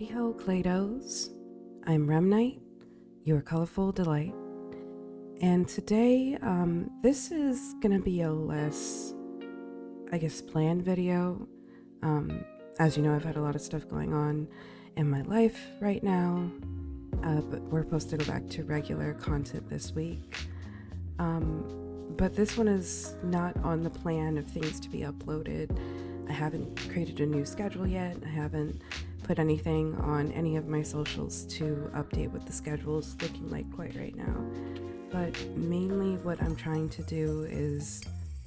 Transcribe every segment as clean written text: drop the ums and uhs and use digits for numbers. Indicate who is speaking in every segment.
Speaker 1: Hi-de-hooo, claydoughs. I'm Remnite, your colorful delight. And today, this is gonna be a less, planned video. As you know, I've had a lot of stuff going on in my life right now, but we're supposed to go back to regular content this week. But this one is not on the plan of things to be uploaded. I haven't created a new schedule yet. I haven't put anything on any of my socials to update what the schedule is looking like quite right now. But mainly what I'm trying to do is,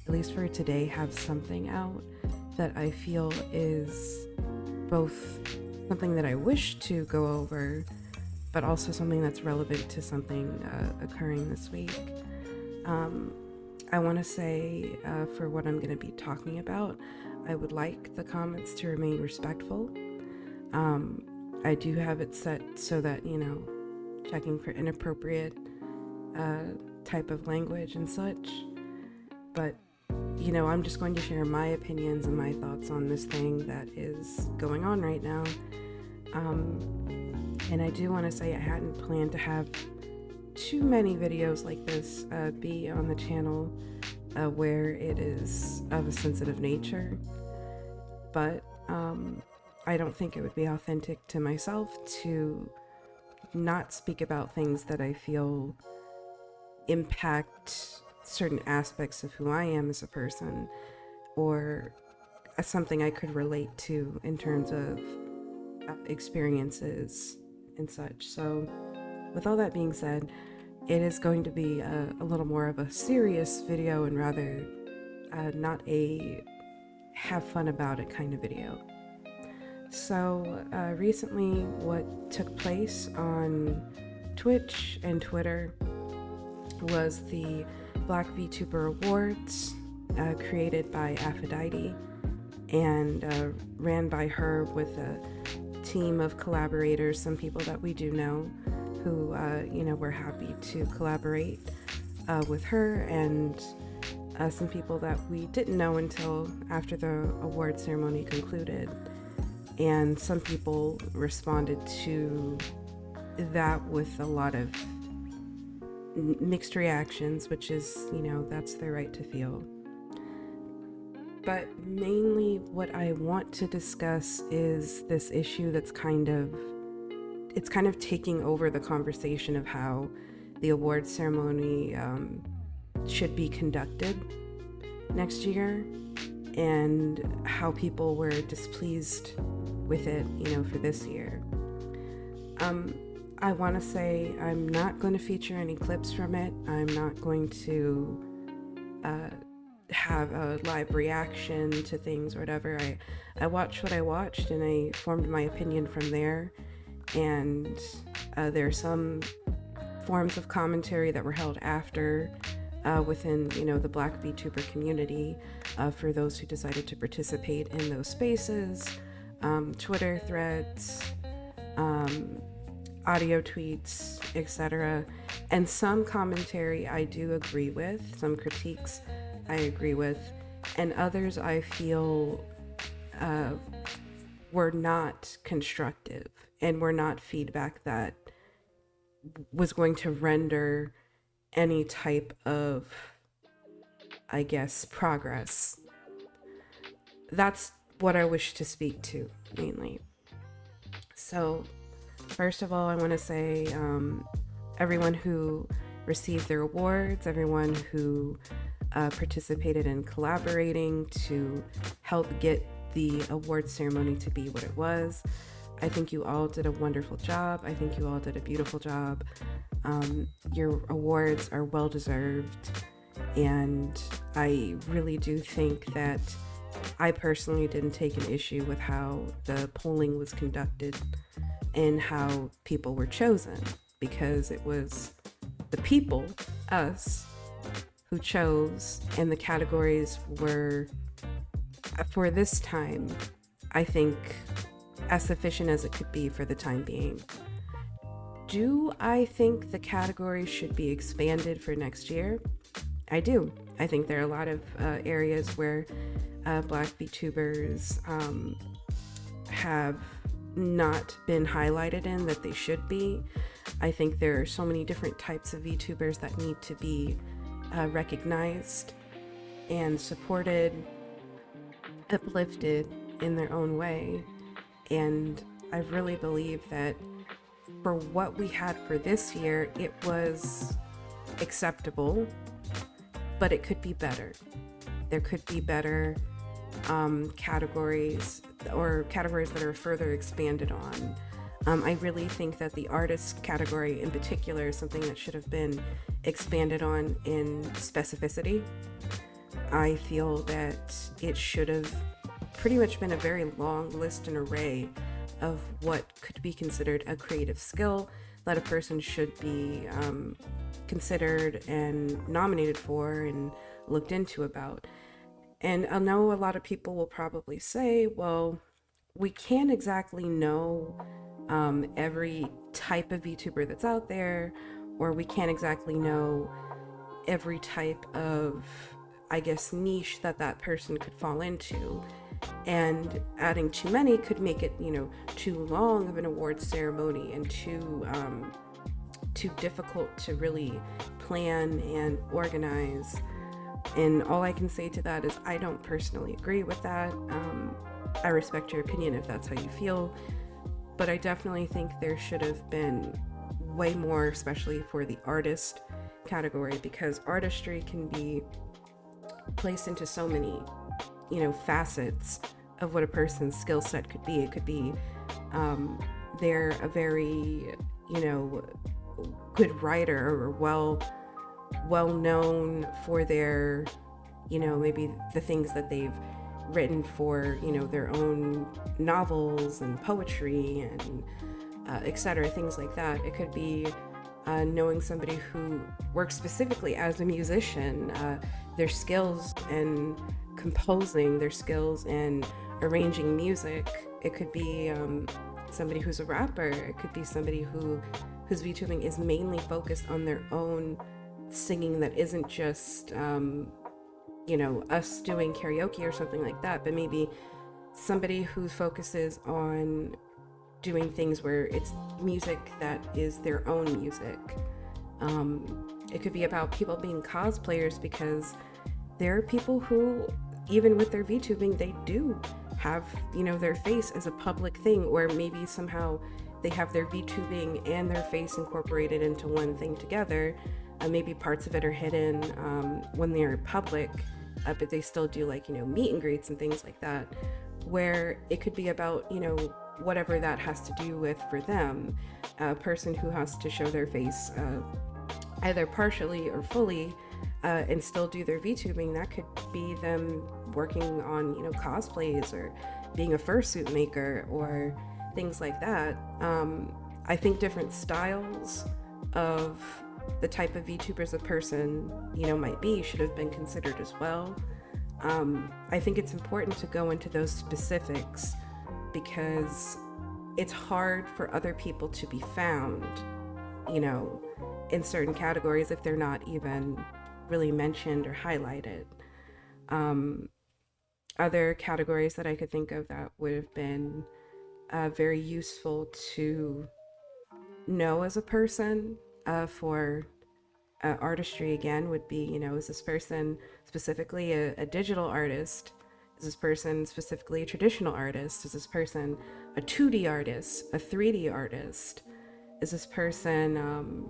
Speaker 1: at least for today, have something out that I feel is both something that I wish to go over, but also something that's relevant to something occurring this week. I want to say for what I'm going to be talking about, I would like the comments to remain respectful. I do have it set so that, checking for inappropriate type of language and such. But, I'm just going to share my opinions and my thoughts on this thing that is going on right now. And I do want to say I hadn't planned to have too many videos like this be on the channel where it is of a sensitive nature. But I don't think it would be authentic to myself to not speak about things that I feel impact certain aspects of who I am as a person, or as something I could relate to in terms of experiences and such. So with all that being said, it is going to be a little more of a serious video and rather not a have fun about it kind of video. So recently what took place on Twitch and Twitter was the Black VTuber Awards created by Aphrodite and ran by her with a team of collaborators, some people that we do know who, were happy to collaborate with her, and some people that we didn't know until after the award ceremony concluded. And some people responded to that with a lot of mixed reactions, which is, that's their right to feel. But mainly what I want to discuss is this issue that's kind of taking over the conversation of how the award ceremony should be conducted next year, and how people were displeased with it, for this year. I want to say I'm not going to feature any clips from it. I'm not going to have a live reaction to things or whatever. I watched what I watched and I formed my opinion from there. And there are some forms of commentary that were held after within, the Black VTuber community for those who decided to participate in those spaces, Twitter threads, audio tweets, etc. And some commentary I do agree with, some critiques I agree with, and others I feel were not constructive and were not feedback that was going to render any type of, progress. That's what I wish to speak to mainly. So first of all, I want to say everyone who received their awards, everyone who participated in collaborating to help get the award ceremony to be what it was. I think you all did a wonderful job. I think you all did a beautiful job. Your awards are well deserved, and I really do think that I personally didn't take an issue with how the polling was conducted and how people were chosen, because it was the people, us, who chose, and the categories were, for this time, I think, as sufficient as it could be for the time being. Do I think the categories should be expanded for next year? I do. I think there are a lot of areas where Black VTubers have not been highlighted in that they should be. I think there are so many different types of VTubers that need to be recognized and supported, uplifted in their own way. And I really believe that for what we had for this year, it was acceptable, but it could be better. There could be better categories, or categories that are further expanded on. I really think that the artist category in particular is something that should have been expanded on in specificity. I feel that it should have pretty much been a very long list and array of what could be considered a creative skill that a person should be considered and nominated for and looked into about. And I know a lot of people will probably say, well, we can't exactly know every type of VTuber that's out there, or we can't exactly know every type of, I guess, niche that that person could fall into. And adding too many could make it, too long of an awards ceremony and too difficult to really plan and organize. And all I can say to that is I don't personally agree with that. I respect your opinion if that's how you feel, but I definitely think there should have been way more, especially for the artist category, because artistry can be placed into so many, facets of what a person's skill set could be. It could be they're a very, good writer, or well known for their, maybe the things that they've written for, their own novels and poetry and etc., things like that. It could be knowing somebody who works specifically as a musician, their skills in composing, their skills in arranging music. It could be somebody who's a rapper. It could be somebody whose VTubing is mainly focused on their own singing that isn't just us doing karaoke or something like that, but maybe somebody who focuses on doing things where it's music that is their own music. It could be about people being cosplayers, because there are people who, even with their VTubing, they do have, their face as a public thing, or maybe somehow they have their VTubing and their face incorporated into one thing together. Maybe parts of it are hidden when they're public, but they still do meet and greets and things like that, where it could be about, whatever that has to do with for them. A person who has to show their face either partially or fully and still do their VTubing, that could be them working on, cosplays or being a fursuit maker or things like that. I think different styles of the type of VTubers a person, might be should have been considered as well. I think it's important to go into those specifics, because it's hard for other people to be found, in certain categories if they're not even really mentioned or highlighted. Other categories that I could think of that would have been very useful to know as a person for artistry again would be, is this person specifically a digital artist? Is this person specifically a traditional artist? Is this person a 2D artist, a 3D artist? Is this person,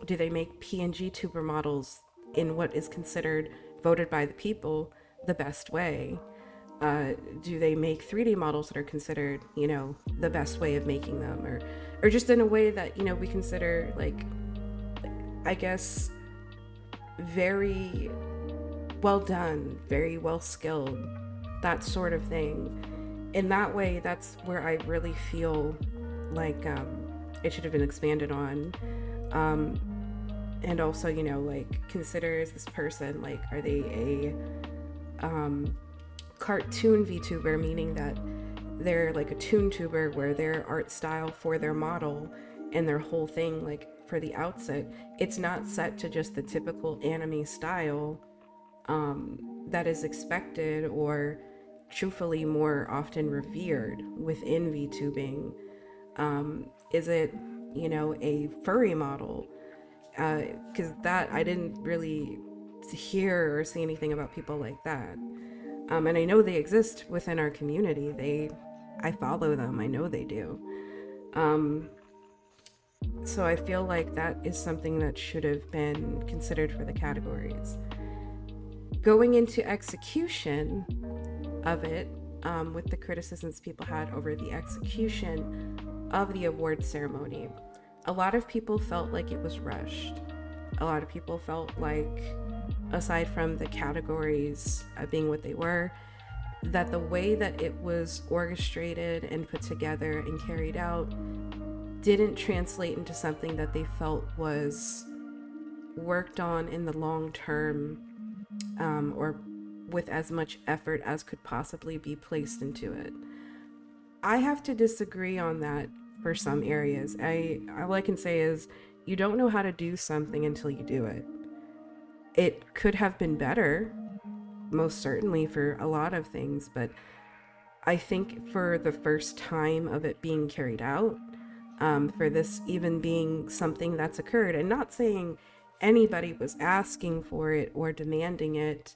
Speaker 1: do they make PNG tuber models in what is considered, voted by the people, the best way? Do they make 3D models that are considered, the best way of making them, or just in a way that, we consider, I guess, very well done, very well skilled, that sort of thing. In that way, that's where I really feel like it should have been expanded on. And also, consider, is this person, are they a cartoon VTuber, meaning that they're like a toon tuber where their art style for their model and their whole thing, for the outset, it's not set to just the typical anime style that is expected or truthfully more often revered within VTubing? Is it, a furry model? Because that I didn't really hear or see anything about people like that. And I know they exist within our community. I follow them. I know they do. So I feel like that is something that should have been considered for the categories. Going into execution of it, with the criticisms people had over the execution of the award ceremony, a lot of people felt like it was rushed. A lot of people felt like, aside from the categories being what they were, that the way that it was orchestrated and put together and carried out didn't translate into something that they felt was worked on in the long term, or with as much effort as could possibly be placed into it. I have to disagree on that for some areas. All I can say is you don't know how to do something until you do it. It could have been better, most certainly, for a lot of things, but I think for the first time of it being carried out, for this even being something that's occurred, and not saying anybody was asking for it or demanding it,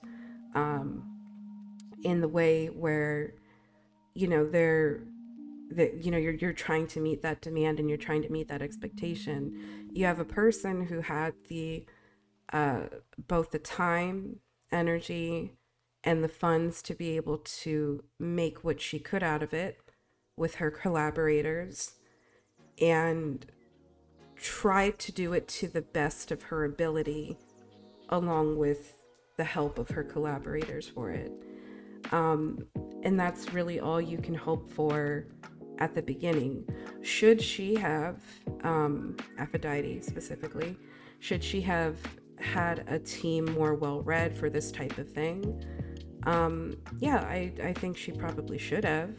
Speaker 1: in the way where, you're trying to meet that demand and you're trying to meet that expectation. You have a person who had the both the time, energy, and the funds to be able to make what she could out of it with her collaborators, and tried to do it to the best of her ability, along with the help of her collaborators for it. And that's really all you can hope for at the beginning. Should she have, Aphrodite specifically, should she have had a team more well-read for this type of thing? Yeah, I think she probably should have.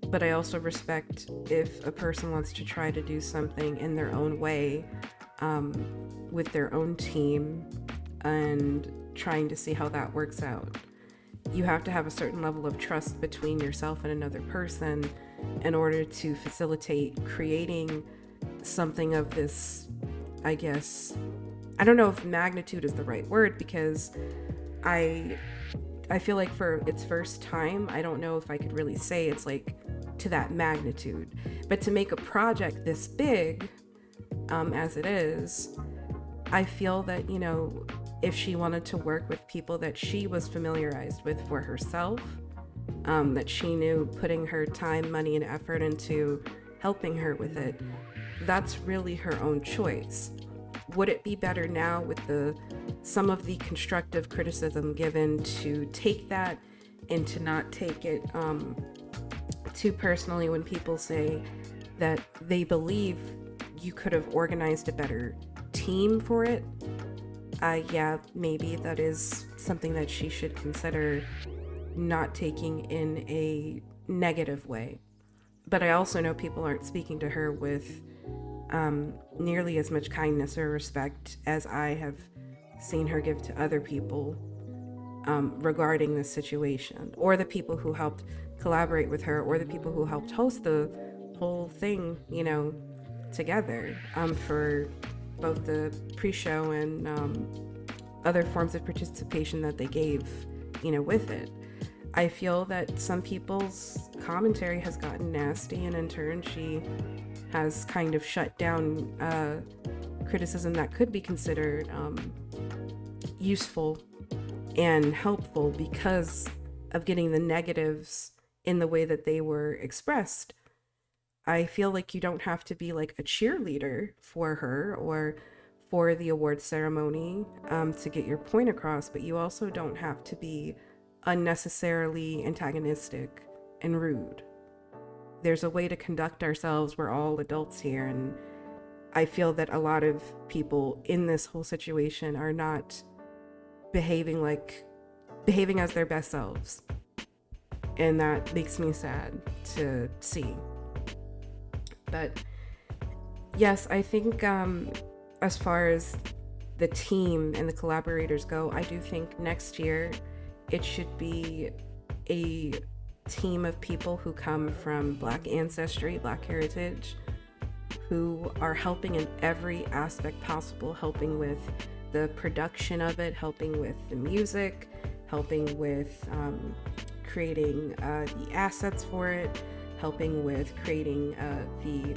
Speaker 1: But I also respect if a person wants to try to do something in their own way, with their own team, and trying to see how that works out. You have to have a certain level of trust between yourself and another person in order to facilitate creating something of this, I guess, I don't know if magnitude is the right word, because I feel like for its first time, I don't know if I could really say it's like to that magnitude. But to make a project this big, as it is, I feel that, if she wanted to work with people that she was familiarized with for herself, that she knew putting her time, money, and effort into helping her with it, that's really her own choice. Would it be better now with some of the constructive criticism given to take that and to not take it too personally when people say that they believe you could have organized a better team for it? Yeah, maybe that is something that she should consider not taking in a negative way. But I also know people aren't speaking to her with nearly as much kindness or respect as I have seen her give to other people, regarding this situation, or the people who helped collaborate with her, or the people who helped host the whole thing, together, for both the pre-show and other forms of participation that they gave, with it. I feel that some people's commentary has gotten nasty, and in turn she has kind of shut down criticism that could be considered useful and helpful because of getting the negatives in the way that they were expressed. I feel like you don't have to be like a cheerleader for her or for the award ceremony to get your point across, but you also don't have to be unnecessarily antagonistic and rude. There's a way to conduct ourselves. We're all adults here, and I feel that a lot of people in this whole situation are not behaving as their best selves, and that makes me sad to see. But yes, I think as far as the team and the collaborators go, I do think next year it should be a team of people who come from Black ancestry, Black heritage, who are helping in every aspect possible, helping with the production of it, helping with the music, helping with creating the assets for it, helping with creating the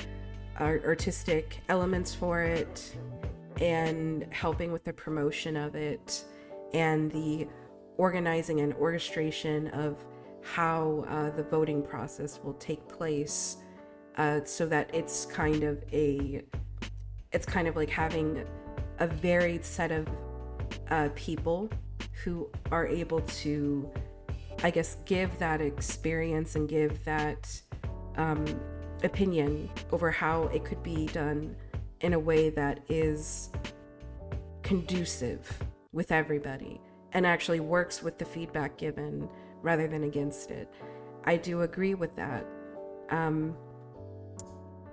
Speaker 1: artistic elements for it, and helping with the promotion of it, and the organizing and orchestration of how the voting process will take place, so that it's kind of like having a varied set of people who are able to, I guess, give that experience and give that opinion over how it could be done in a way that is conducive with everybody and actually works with the feedback given rather than against it. I do agree with that.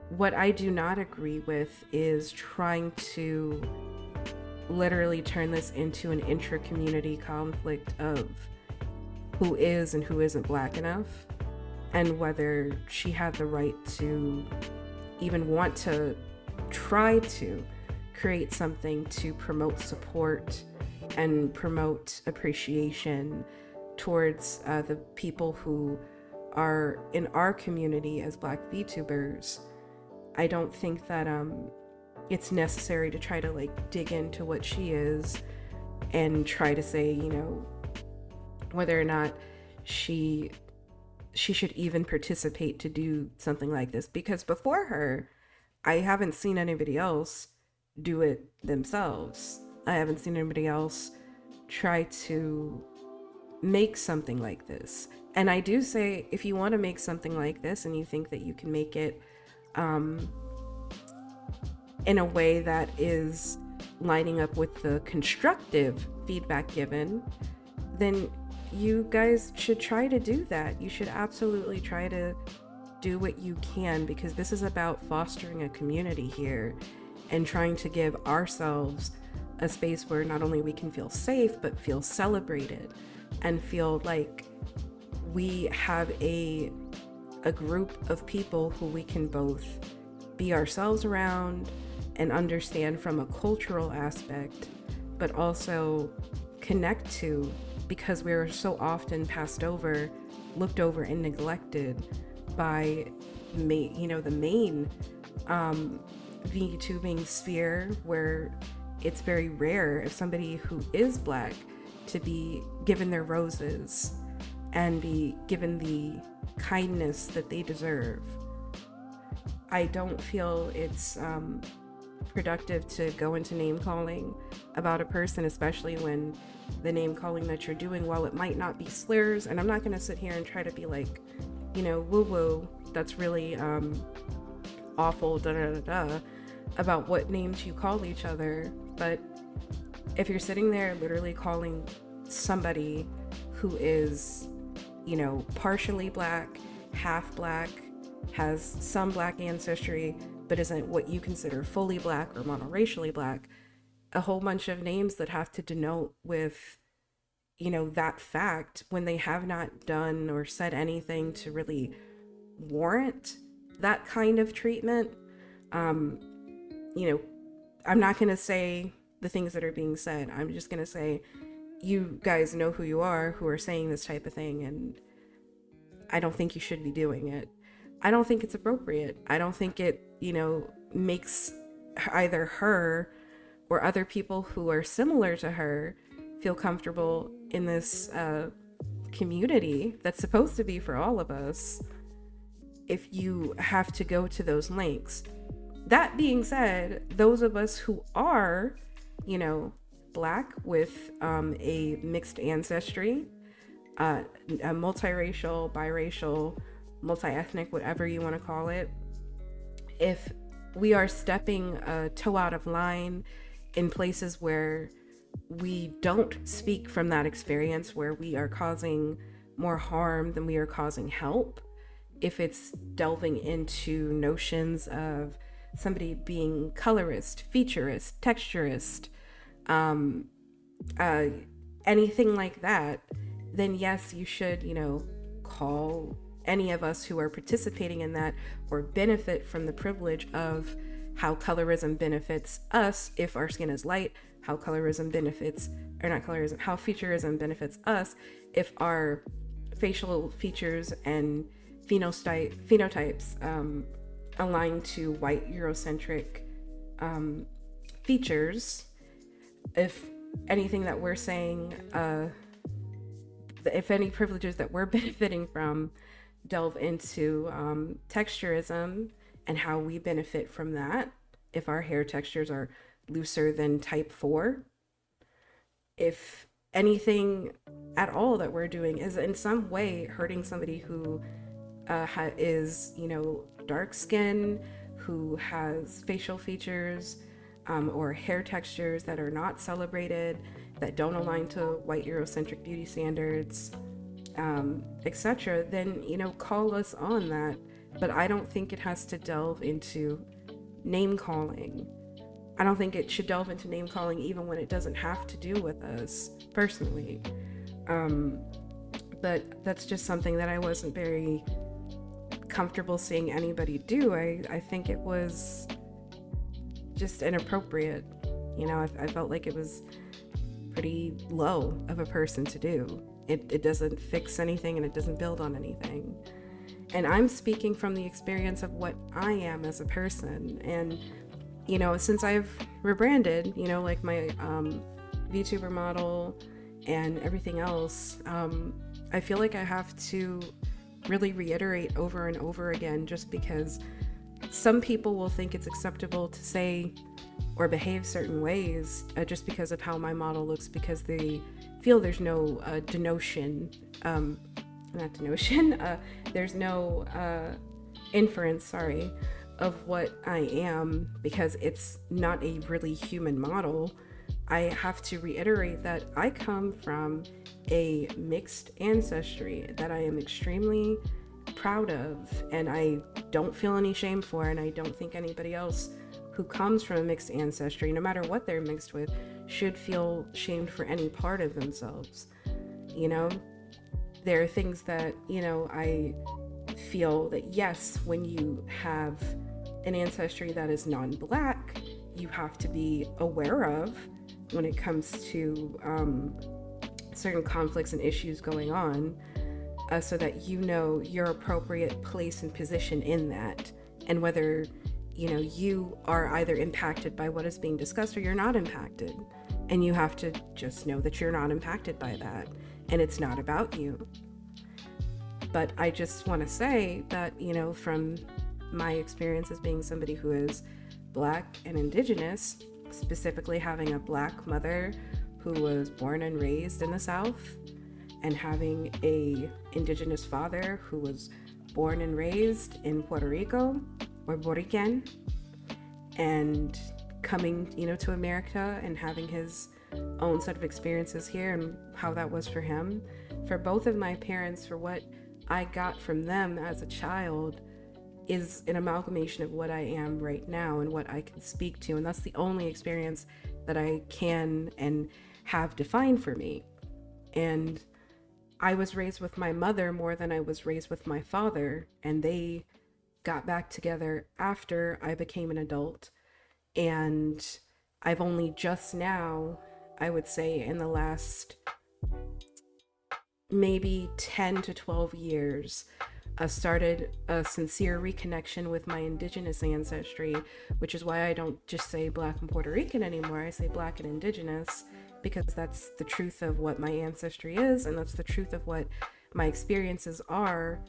Speaker 1: What I do not agree with is trying to literally turn this into an intra-community conflict of who is and who isn't Black enough, and whether she had the right to even want to try to create something to promote support and promote appreciation towards the people who are in our community as Black VTubers. I don't think that it's necessary to try to like dig into what she is and try to say, you know, whether or not she should even participate to do something like this, because before her, I haven't seen anybody else do it themselves. I haven't seen anybody else try to make something like this. And I do say, if you want to make something like this and you think that you can make it in a way that is lining up with the constructive feedback given, then you guys should try to do that. You should absolutely try to do what you can, because this is about fostering a community here and trying to give ourselves a space where not only we can feel safe, but feel celebrated and feel like we have a group of people who we can both be ourselves around and understand from a cultural aspect, but also connect to, because we're so often passed over, looked over, and neglected by the main VTubing sphere, where it's very rare if somebody who is Black to be given their roses and be given the kindness that they deserve. I don't feel it's productive to go into name calling about a person, especially when the name calling that you're doing, while it might not be slurs, and I'm not going to sit here and try to be like, you know, woo woo, that's really awful, da da da da, about what names you call each other. But if you're sitting there literally calling somebody who is, you know, partially Black, half Black, has some Black ancestry, but isn't what you consider fully Black or monoracially Black, a whole bunch of names that have to denote with, you know, that fact, when they have not done or said anything to really warrant that kind of treatment. You know, I'm not going to say the things that are being said. I'm just going to say, you guys know who you are, who are saying this type of thing, and I don't think you should be doing it. I don't think it's appropriate. I don't think it, you know, makes either her or other people who are similar to her feel comfortable in this community that's supposed to be for all of us, if you have to go to those lengths. That being said, those of us who are, you know, Black with a mixed ancestry, a multiracial, biracial, multi-ethnic, whatever you want to call it, if we are stepping a toe out of line in places where we don't speak from that experience, where we are causing more harm than we are causing help, if it's delving into notions of somebody being colorist, featurist, texturist, anything like that, then yes, you should, you know, call any of us who are participating in that or benefit from the privilege of how colorism benefits us if our skin is light, how colorism benefits, or not colorism, how featureism benefits us if our facial features and phenotypes align to white Eurocentric features. If anything that we're saying, if any privileges that we're benefiting from delve into texturism and how we benefit from that, if our hair textures are looser than type 4, if anything at all that we're doing is in some way hurting somebody who is, dark skin, who has facial features or hair textures that are not celebrated, that don't align to white Eurocentric beauty standards, etc., then, call us on that. But I don't think it has to delve into name calling. I don't think it should delve into name calling even when it doesn't have to do with us personally. But that's just something that I wasn't very comfortable seeing anybody do. I think it was just inappropriate. I felt like it was pretty low of a person to do. It doesn't fix anything and it doesn't build on anything. And I'm speaking from the experience of what I am as a person. And, since I've rebranded, like my VTuber model and everything else, I feel like I have to really reiterate over and over again, just because some people will think it's acceptable to say or behave certain ways just because of how my model looks, because they feel there's no there's no inference, of what I am, because it's not a really human model. I have to reiterate that I come from a mixed ancestry that I am extremely proud of, and I don't feel any shame for, and I don't think anybody else who comes from a mixed ancestry, no matter what they're mixed with, should feel shamed for any part of themselves. There are things that, I feel that, yes, when you have an ancestry that is non-Black, you have to be aware of when it comes to certain conflicts and issues going on, so that your appropriate place and position in that, and whether you are either impacted by what is being discussed or you're not impacted. And you have to just know that you're not impacted by that, and it's not about you. But I just want to say that, from my experience as being somebody who is Black and Indigenous, specifically having a Black mother who was born and raised in the South, and having a Indigenous father who was born and raised in Puerto Rico, or Borican, and coming, to America and having his own set of experiences here and how that was for him. For both of my parents, for what I got from them as a child is an amalgamation of what I am right now and what I can speak to. And that's the only experience that I can and have defined for me. And I was raised with my mother more than I was raised with my father, and they got back together after I became an adult. And I've only just now, I would say in the last maybe 10 to 12 years, started a sincere reconnection with my Indigenous ancestry, which is why I don't just say Black and Puerto Rican anymore. I say Black and Indigenous, because that's the truth of what my ancestry is, and that's the truth of what my experiences are,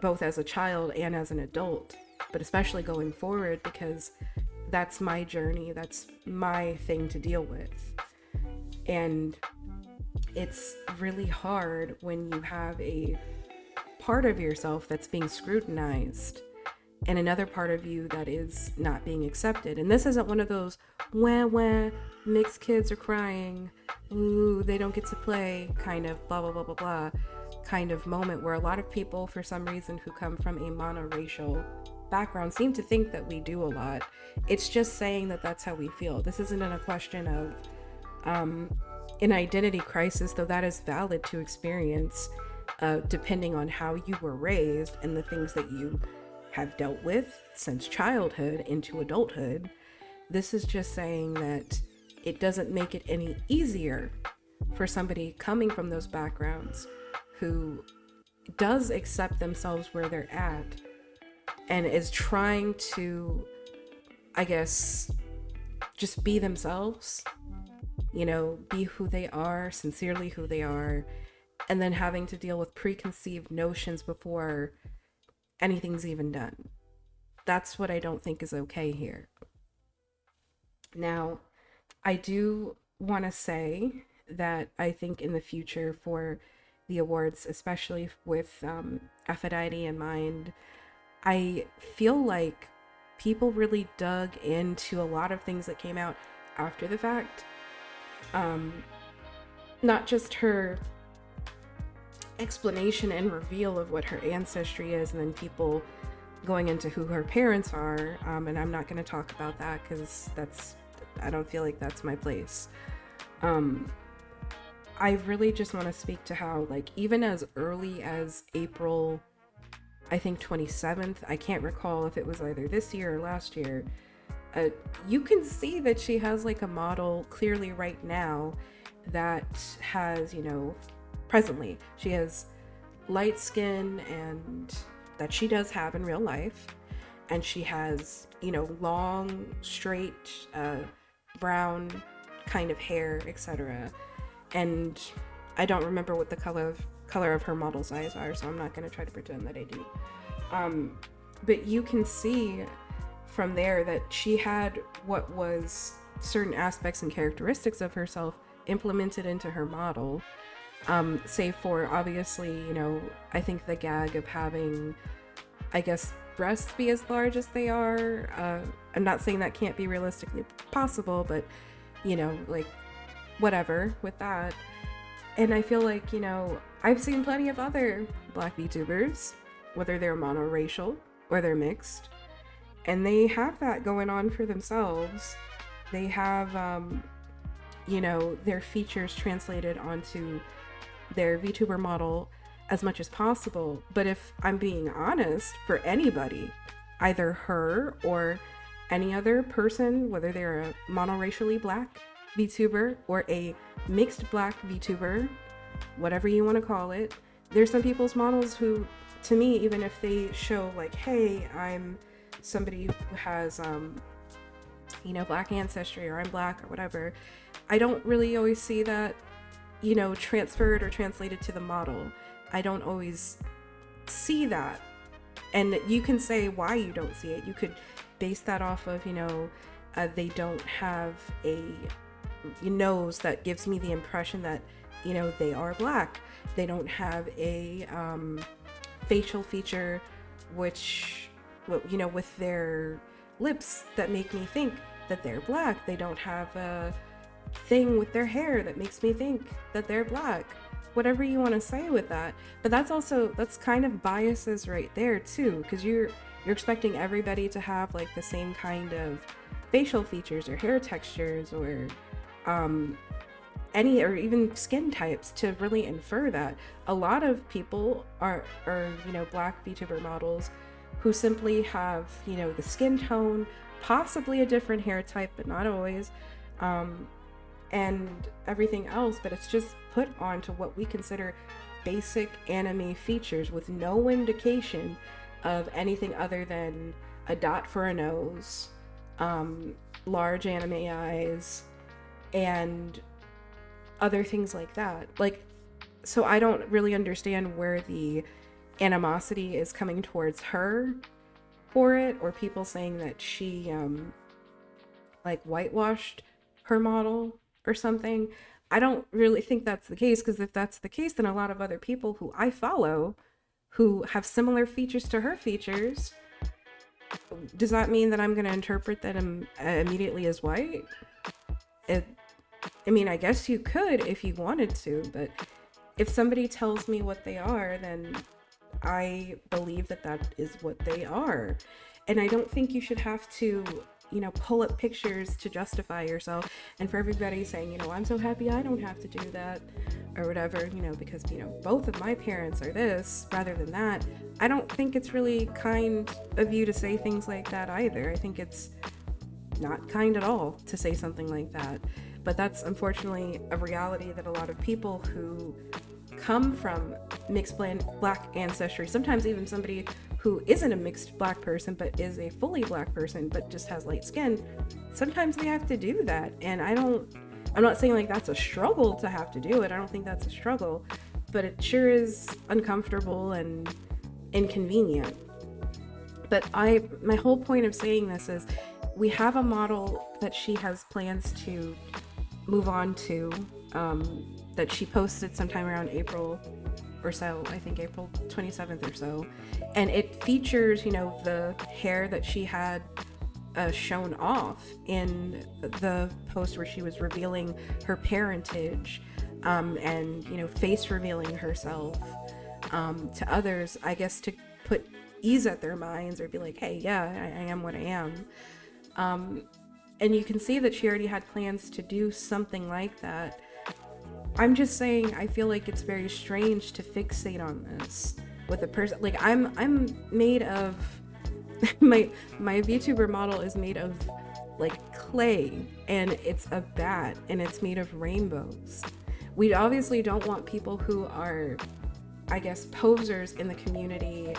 Speaker 1: both as a child and as an adult, but especially going forward, because that's my journey, that's my thing to deal with. And it's really hard when you have a part of yourself that's being scrutinized and another part of you that is not being accepted. And this isn't one of those wah mixed kids are crying, ooh, they don't get to play kind of blah blah blah blah blah kind of moment, where a lot of people, for some reason, who come from a monoracial background seem to think that we do a lot. It's just saying that that's how we feel. This isn't a question of an identity crisis, though that is valid to experience. depending on how you were raised and the things that you have dealt with since childhood into adulthood. This is just saying that it doesn't make it any easier for somebody coming from those backgrounds who does accept themselves where they're at and is trying to, I guess, just be themselves, you know, be who they are, sincerely who they are, and then having to deal with preconceived notions before anything's even done. That's what I don't think is okay here. Now, I do want to say that I think in the future for the awards, especially with Aphrodite in mind, I feel like people really dug into a lot of things that came out after the fact. Not just her explanation and reveal of what her ancestry is, and then people going into who her parents are, and I'm not going to talk about that because I don't feel like that's my place. I really just want to speak to how, like, even as early as April, I think 27th, I can't recall if it was either this year or last year, you can see that she has like a model clearly right now that has, you know, presently she has light skin, and that she does have in real life, and she has, you know, long straight brown kind of hair, etc. And I don't remember what the color of her model's eyes are, so I'm not going to try to pretend that I do. But you can see from there that she had what was certain aspects and characteristics of herself implemented into her model, save for, obviously, you know, I think the gag of having, I guess, breasts be as large as they are. I'm not saying that can't be realistically possible, but, you know, like, whatever with that. And I feel like, you know, I've seen plenty of other Black VTubers, whether they're monoracial or they're mixed, and they have that going on for themselves. They have, you know, their features translated onto their VTuber model as much as possible. But if I'm being honest, for anybody, either her or any other person, whether they're a monoracially Black VTuber or a mixed Black VTuber, whatever you want to call it, there's some people's models who, to me, even if they show like, hey, I'm somebody who has, you know, Black ancestry, or I'm Black or whatever, I don't really always see that, you know, transferred or translated to the model. I don't always see that. And you can say why you don't see it. You could base that off of, you know, they don't have a nose that gives me the impression that, you know, they are Black. They don't have a facial feature which, you know, with their lips that make me think that they're Black. They don't have a thing with their hair that makes me think that they're Black. Whatever you want to say with that. But that's kind of biases right there too, because you're expecting everybody to have like the same kind of facial features or hair textures or any, or even skin types to really infer that. A lot of people are, you know, Black VTuber models who simply have, you know, the skin tone, possibly a different hair type, but not always, and everything else, but it's just put onto what we consider basic anime features with no indication of anything other than a dot for a nose, large anime eyes, and other things like that. Like, so I don't really understand where the animosity is coming towards her for it, or people saying that she like whitewashed her model or something. I don't really think that's the case, because if that's the case, then a lot of other people who I follow who have similar features to her features, does that mean that I'm going to interpret them immediately as white? I mean, I guess you could if you wanted to, but if somebody tells me what they are, then I believe that that is what they are. And I don't think you should have to you know, pull up pictures to justify yourself, and for everybody saying, you know, I'm so happy I don't have to do that or whatever, you know, because, you know, both of my parents are this rather than that. I don't think it's really kind of you to say things like that either. I think it's not kind at all to say something like that. But that's unfortunately a reality that a lot of people who come from mixed black ancestry, sometimes even somebody who isn't a mixed black person but is a fully black person but just has light skin, sometimes they have to do that. And I'm not saying like that's a struggle to have to do it. I don't think that's a struggle, but it sure is uncomfortable and inconvenient. But my whole point of saying this is we have a model that she has plans to move on to, that she posted sometime around April or so, I think April 27th or so, and it features, you know, the hair that she had shown off in the post where she was revealing her parentage, and, you know, face revealing herself to others, I guess, to put ease at their minds or be like, hey, yeah, I am what I am. And you can see that she already had plans to do something like that. I'm just saying, I feel like it's very strange to fixate on this with a person. Like, I'm made of my VTuber model is made of like clay, and it's a bat, and it's made of rainbows. We obviously don't want people who are, I guess, posers in the community,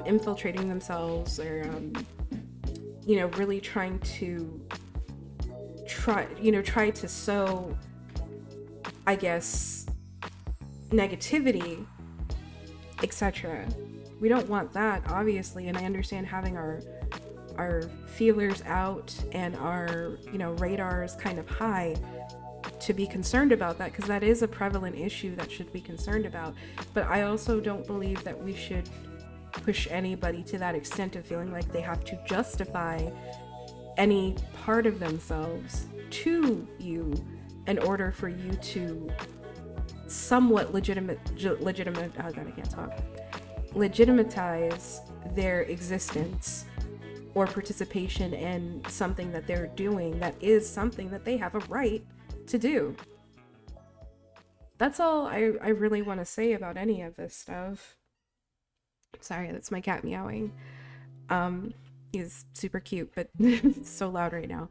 Speaker 1: infiltrating themselves, or you know, really trying to try to sow, I guess, negativity, etc. We don't want that, obviously, and I understand having our feelers out and our, you know, radars kind of high to be concerned about that, because that is a prevalent issue that should be concerned about. But I also don't believe that we should push anybody to that extent of feeling like they have to justify any part of themselves to you in order for you to somewhat legitimize their existence or participation in something that they're doing that is something that they have a right to do. That's all I really want to say about any of this stuff. Sorry, that's my cat meowing. He's super cute, but it's so loud right now.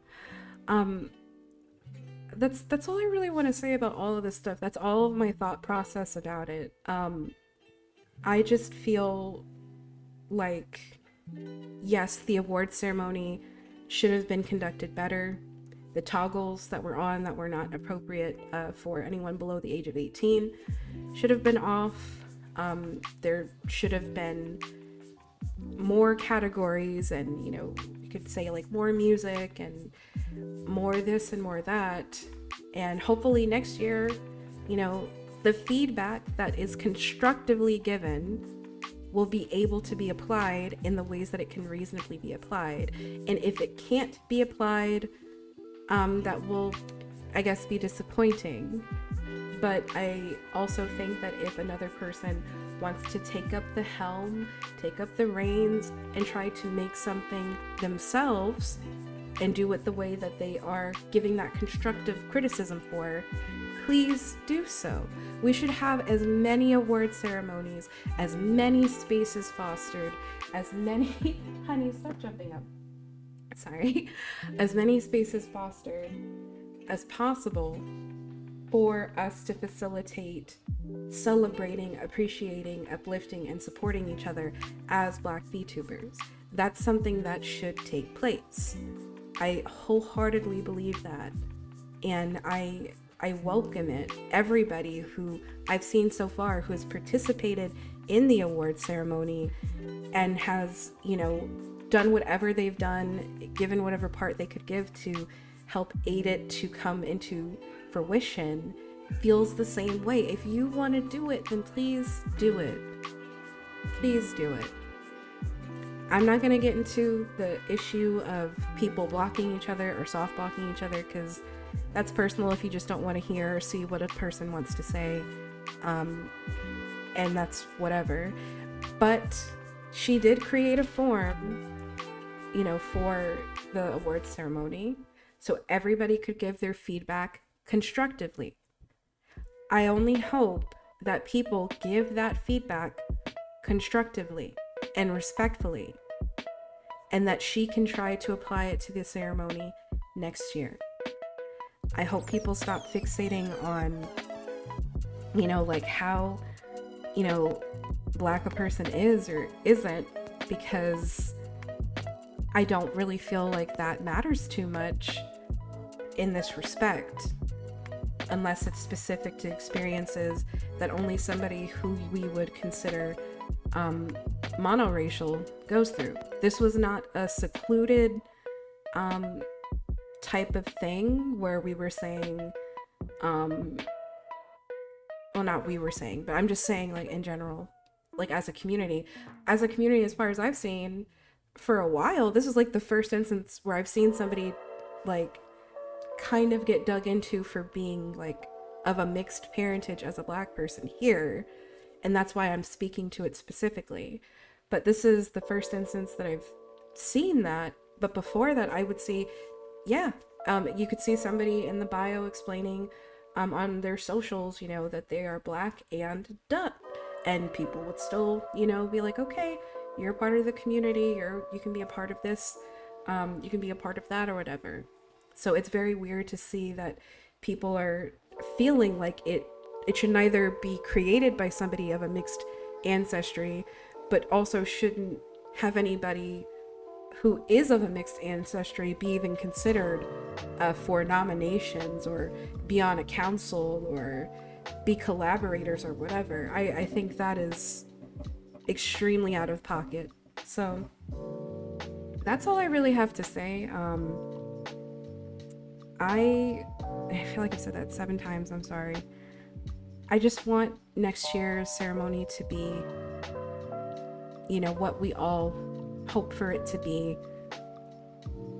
Speaker 1: That's all I really want to say about all of this stuff. That's all of my thought process about it. I just feel like, yes, the award ceremony should have been conducted better. The toggles that were on that were not appropriate for anyone below the age of 18 should have been off. There should have been more categories, and, you know, you could say like more music and more this and more that. And hopefully next year, you know, the feedback that is constructively given will be able to be applied in the ways that it can reasonably be applied. And if it can't be applied, that will, I guess, be disappointing. But I also think that if another person wants to take up the helm, take up the reins, and try to make something themselves and do it the way that they are giving that constructive criticism for, please do so. We should have as many award ceremonies, as many spaces fostered, as many honey, stop jumping up. Sorry. As many spaces fostered as possible for us to facilitate celebrating, appreciating, uplifting, and supporting each other as Black VTubers. That's something that should take place. I wholeheartedly believe that, and I welcome it. Everybody who I've seen so far who has participated in the award ceremony and has, you know, done whatever they've done, given whatever part they could give to help aid it to come into fruition, feels the same way. If you want to do it, then please do it. Please do it. I'm not going to get into the issue of people blocking each other or soft blocking each other, because that's personal if you just don't want to hear or see what a person wants to say. And that's whatever. But she did create a form, you know, for the awards ceremony so everybody could give their feedback constructively. I only hope that people give that feedback constructively and respectfully, and that she can try to apply it to the ceremony next year. I hope people stop fixating on, like how, Black a person is or isn't, because I don't really feel like that matters too much in this respect, unless it's specific to experiences that only somebody who we would consider monoracial goes through. This was not a secluded type of thing where we were saying, well, not we were saying, but I'm just saying, like, in general, like, as a community, as far as I've seen, for a while, this is like the first instance where I've seen somebody like kind of get dug into for being like of a mixed parentage as a Black person here, and that's why I'm speaking to it specifically. But this is the first instance that I've seen that. But before that, I would see, you could see somebody in the bio explaining on their socials, that they are Black and duh, and people would still, be like, okay, you're a part of the community, you can be a part of this, you can be a part of that or whatever. So it's very weird to see that people are feeling like it should neither be created by somebody of a mixed ancestry, but also shouldn't have anybody who is of a mixed ancestry be even considered for nominations or be on a council or be collaborators or whatever. I think that is extremely out of pocket. So that's all I really have to say. I feel like I've said that 7 times. I'm sorry. I just want next year's ceremony to be, what we all hope for it to be.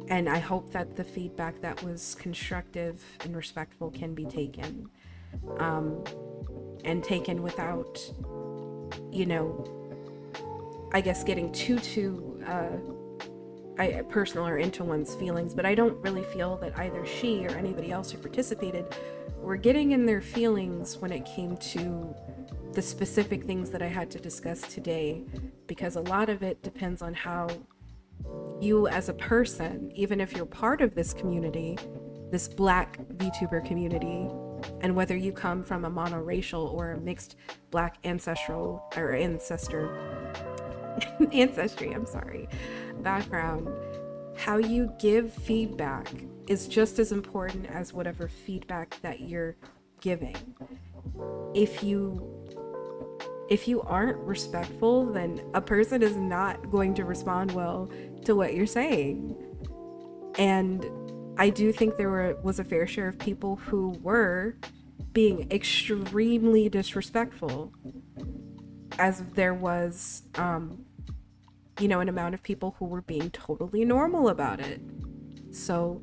Speaker 1: And I hope that the feedback that was constructive and respectful can be taken. And taken without, I guess getting too personal or into one's feelings. But I don't really feel that either she or anybody else who participated were getting in their feelings when it came to the specific things that I had to discuss today, because a lot of it depends on how you as a person, even if you're part of this community, this Black VTuber community, and whether you come from a monoracial or a mixed Black ancestry background, how you give feedback is just as important as whatever feedback that you're giving. If you aren't respectful, then a person is not going to respond well to what you're saying. And I do think there was a fair share of people who were being extremely disrespectful, as there was, an amount of people who were being totally normal about it. So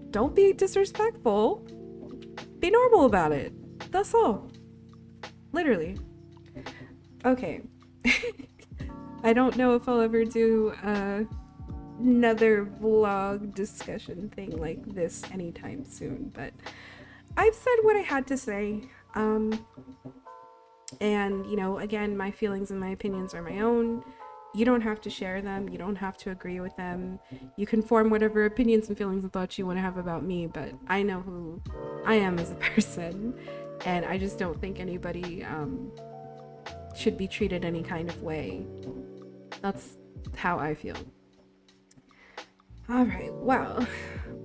Speaker 1: don't be disrespectful. Be normal about it. That's all. Literally. Okay. I don't know if I'll ever do another vlog discussion thing like this anytime soon, but I've said what I had to say. And, again, my feelings and my opinions are my own. You don't have to share them. You don't have to agree with them. You can form whatever opinions and feelings and thoughts you want to have about me, but I know who I am as a person, and I just don't think anybody should be treated any kind of way. That's how I feel. All right, well,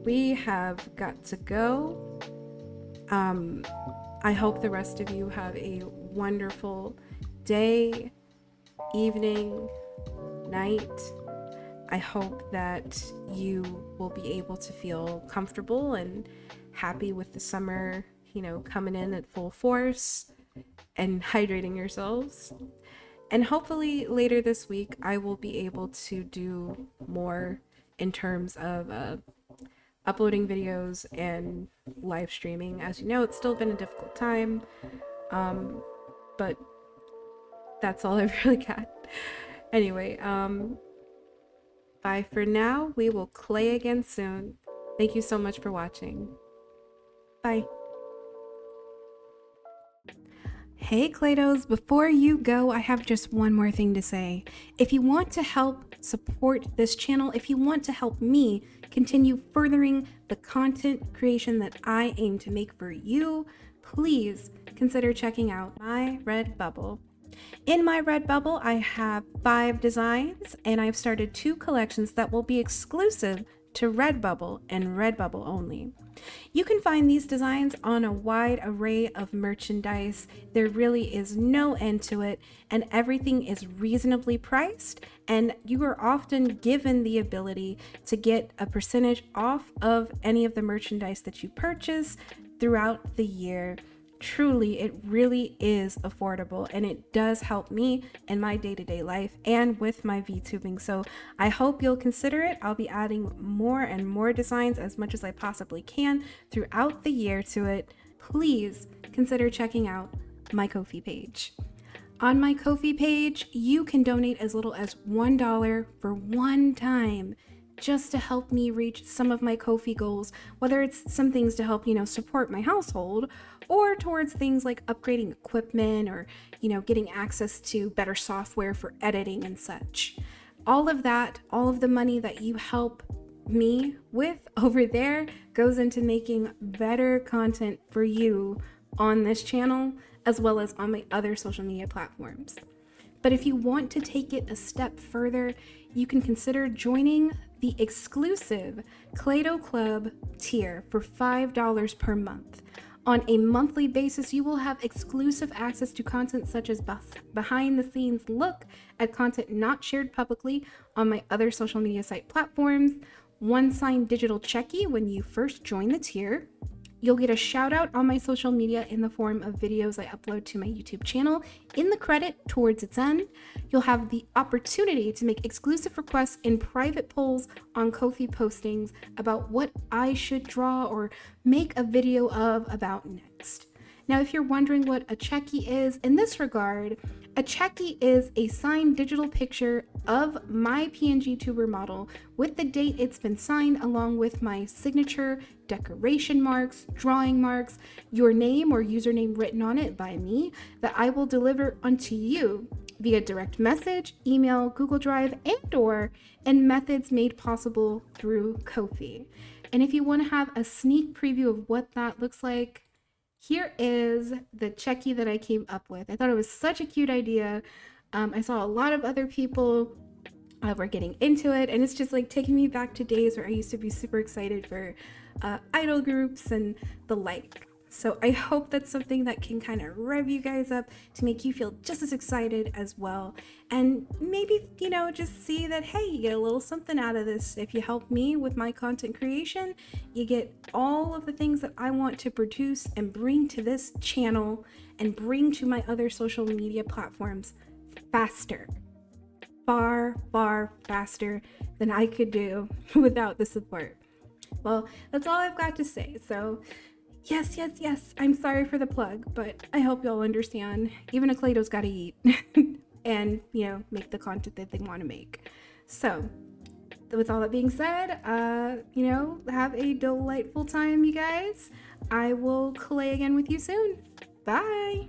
Speaker 1: we have got to go. I hope the rest of you have a wonderful day, evening, night. I hope that you will be able to feel comfortable and happy with the summer, coming in at full force, and hydrating yourselves. And hopefully later this week, I will be able to do more in terms of uploading videos and live streaming. As you know, it's still been a difficult time, but that's all I've really got. Anyway, Bye for now. We will clay again soon. Thank you so much for watching. Bye. Hey claydoughs, before you go, I have just one more thing to say. If you want to help support this channel, if you want to help me continue furthering the content creation that I aim to make for you, please consider checking out my Redbubble. In my Redbubble, I have 5 designs, and I've started 2 collections that will be exclusive to Redbubble and Redbubble only. You can find these designs on a wide array of merchandise. There really is no end to it, and everything is reasonably priced, and you are often given the ability to get a percentage off of any of the merchandise that you purchase throughout the year. Truly, it really is affordable, and it does help me in my day-to-day life and with my VTubing. So I hope you'll consider it. I'll be adding more and more designs as much as I possibly can throughout the year to it. Please consider checking out my Ko-fi page. On my Ko-fi page, you can donate as little as $1 for one time, just to help me reach some of my Ko-fi goals, whether it's some things to help, support my household, or towards things like upgrading equipment or, getting access to better software for editing and such. All of that, all of the money that you help me with over there goes into making better content for you on this channel, as well as on my other social media platforms. But if you want to take it a step further, you can consider joining the exclusive Clay-dough Club tier for $5 per month. On a monthly basis, you will have exclusive access to content such as behind the scenes look at content not shared publicly on my other social media site platforms, one signed digital checkie when you first join the tier. You'll get a shout out on my social media in the form of videos I upload to my YouTube channel in the credit towards its end. You'll have the opportunity to make exclusive requests in private polls on Ko-fi postings about what I should draw or make a video of about next. Now, if you're wondering what a checkie is in this regard, a checkie is a signed digital picture of my PNG tuber model with the date it's been signed, along with my signature, decoration marks, drawing marks, your name or username written on it by me, that I will deliver unto you via direct message, email, Google Drive, and methods made possible through Ko-fi. And if you want to have a sneak preview of what that looks like, here is the checkie that I came up with. I thought it was such a cute idea. I saw a lot of other people were getting into it, and it's just like taking me back to days where I used to be super excited for idol groups and the like. So I hope that's something that can kind of rev you guys up to make you feel just as excited as well. And maybe, just see that, hey, you get a little something out of this. If you help me with my content creation, you get all of the things that I want to produce and bring to this channel and bring to my other social media platforms faster. Far, far faster than I could do without the support. Well, that's all I've got to say. So yes, I'm sorry for the plug, but I hope y'all understand. Even a Claydough's gotta eat and, make the content that they want to make. So with all that being said, have a delightful time, you guys. I will clay again with you soon. Bye.